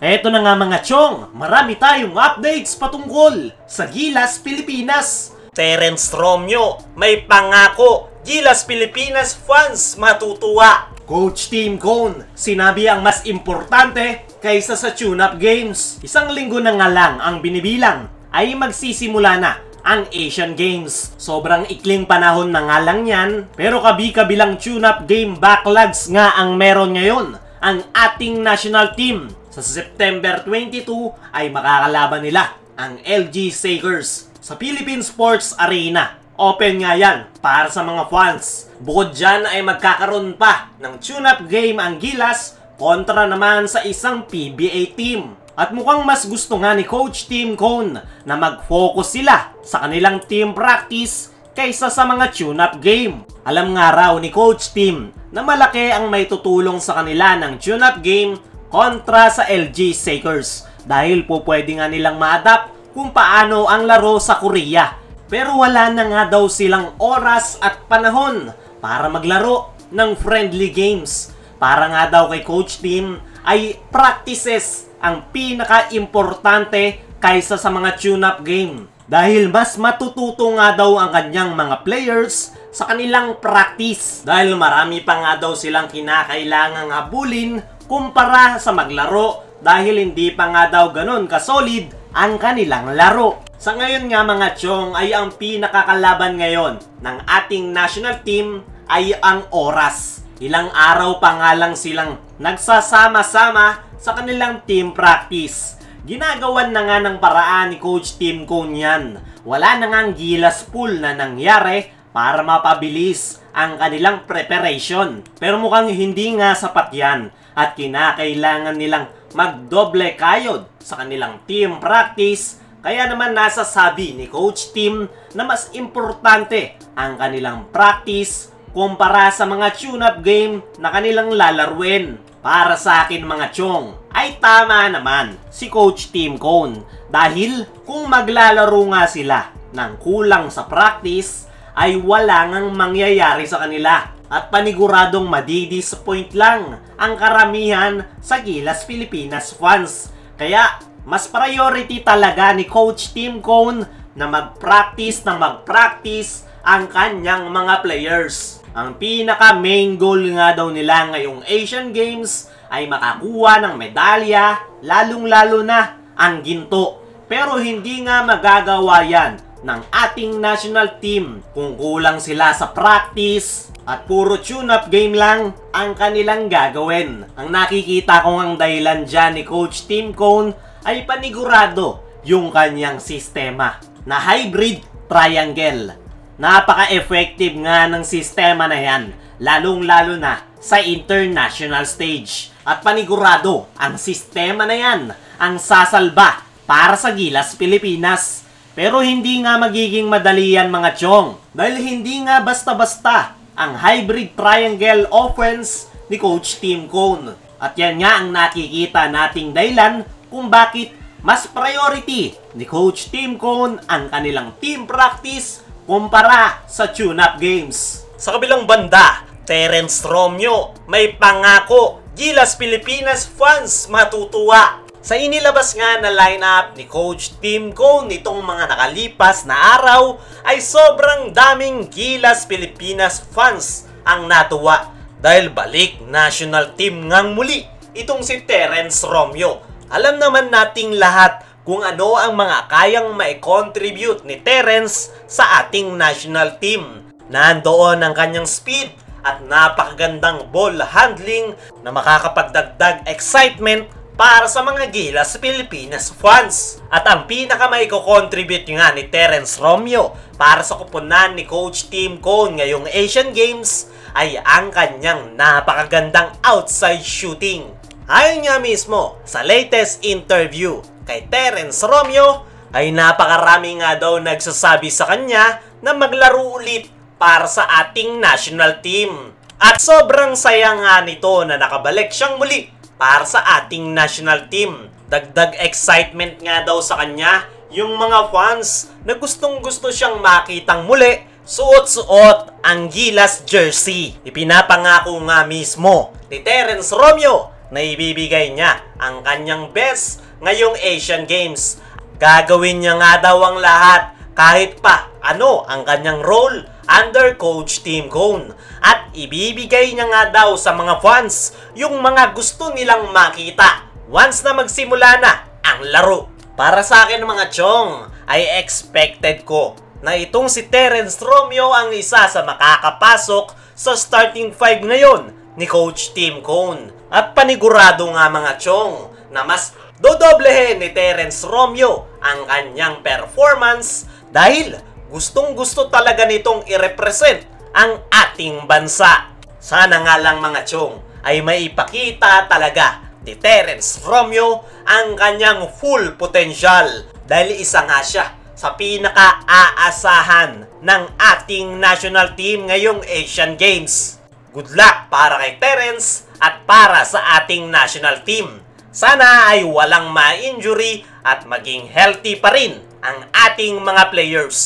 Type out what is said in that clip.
Eto na nga mga chong, marami tayong updates patungkol sa Gilas Pilipinas. Terence Romeo, may pangako, Gilas Pilipinas fans matutuwa. Coach Tim Cone, sinabi ang mas importante kaysa sa tune-up games. Isang linggo na nga lang ang binibilang ay magsisimula na ang Asian Games. Sobrang ikling panahon na nga lang yan, pero kabi-kabilang tune-up game backlogs nga ang meron ngayon ang ating national team. Sa September 22 ay makakalaban nila ang LG Sakers sa Philippine Sports Arena. Open nga yan para sa mga fans. Bukod dyan ay magkakaroon pa ng tune-up game ang Gilas kontra naman sa isang PBA team. At mukhang mas gusto nga ni Coach Tim Cone na mag-focus sila sa kanilang team practice kaysa sa mga tune-up game. Alam nga raw ni Coach Tim na malaki ang may tutulong sa kanila ng tune-up game kontra sa LG Sakers dahil po pwede nga nilang ma-adapt kung paano ang laro sa Korea. Pero wala na nga daw silang oras at panahon para maglaro ng friendly games. Para nga daw kay Coach Tim ay practices ang pinaka-importante kaysa sa mga tune-up game. Dahil mas matututo nga daw ang kanyang mga players sa kanilang practice. Dahil marami pa nga daw silang kinakailangang habulin kumpara sa maglaro dahil hindi pa nga daw ganun kasolid ang kanilang laro. Sa ngayon nga mga chong ay ang pinakakalaban ngayon ng ating national team ay ang oras. Ilang araw pa nga lang silang nagsasama-sama sa kanilang team practice. Ginagawan na nga ng paraan ni Coach Tim Cone yan. Wala na ngang Gilas pool na nangyari para mapabilis ang kanilang preparation. Pero mukhang hindi nga sapat yan at kinakailangan nilang magdoble kayod sa kanilang team practice. Kaya naman nasasabi ni Coach Tim na mas importante ang kanilang practice kumpara sa mga tune-up game na kanilang lalaruin. Para sa akin mga chong, ay tama naman si Coach Tim Cone dahil kung maglalaro nga sila ng kulang sa practice ay wala ngang mangyayari sa kanila at paniguradong madidisappoint lang ang karamihan sa Gilas Pilipinas fans. Kaya mas priority talaga ni Coach Tim Cone na mag-practice ang kanyang mga players. Ang pinaka main goal nga daw nila ngayong Asian Games ay makakuha ng medalya, lalong-lalo na ang ginto. Pero hindi nga magagawa yan ng ating national team kung kulang sila sa practice at puro tune-up game lang ang kanilang gagawin. Ang nakikita kong ang dahilan dyan ni Coach Tim Cone ay panigurado yung kanyang sistema na hybrid triangle. Napaka-effective nga ng sistema na yan, lalong-lalo na sa international stage. At panigurado, ang sistema na yan ang sasalba para sa Gilas Pilipinas. Pero hindi nga magiging madali yan mga chong, dahil hindi nga basta-basta ang hybrid triangle offense ni Coach Tim Cone. At yan nga ang nakikita nating dahilan kung bakit mas priority ni Coach Tim Cone ang kanilang team practice kumpara sa tune-up games. Sa kabilang banda, Terence Romeo, may pangako, Gilas Pilipinas fans matutuwa. Sa inilabas nga na lineup ni Coach Tim Cone nitong mga nakalipas na araw ay sobrang daming Gilas Pilipinas fans ang natuwa dahil balik national team ngang muli itong si Terence Romeo. Alam naman nating lahat kung ano ang mga kayang mai-contribute ni Terence sa ating national team. Nandoon ang kanyang speed at napakagandang ball handling na makakapagdagdag excitement para sa mga Gilas Pilipinas fans. At ang pinaka mai-contribute nga ni Terence Romeo para sa kupunan ni Coach Tim Cone ngayong Asian Games ay ang kanyang napakagandang outside shooting. Ayon nga mismo sa latest interview kay Terence Romeo ay napakarami nga daw nagsasabi sa kanya na maglaro ulit para sa ating national team. At sobrang saya nga nito na nakabalik siyang muli para sa ating national team. Dagdag excitement nga daw sa kanya yung mga fans na gustong-gusto siyang makitang muli suot-suot ang Gilas jersey. Ipinapangako nga mismo ni Terence Romeo na ibibigay niya ang kanyang best ngayong Asian Games. Gagawin niya nga daw ang lahat kahit pa ano ang kanyang role under Coach Tim Cone. At ibibigay niya nga daw sa mga fans yung mga gusto nilang makita once na magsimula na ang laro. Para sa akin mga chong, ay expected ko na itong si Terence Romeo ang isa sa makakapasok sa starting 5 ngayon ni Coach Tim Cone. At panigurado nga mga chong na mas dodoblehin ni Terence Romeo ang kanyang performance dahil gustong-gusto talaga nitong i-represent ang ating bansa. Sana nga lang mga chong ay maipakita talaga ni Terence Romeo ang kanyang full potential dahil isa nga siya sa pinaka-aasahan ng ating national team ngayong Asian Games. Good luck para kay Terence at para sa ating national team. Sana ay walang ma-injury at maging healthy pa rin ang ating mga players.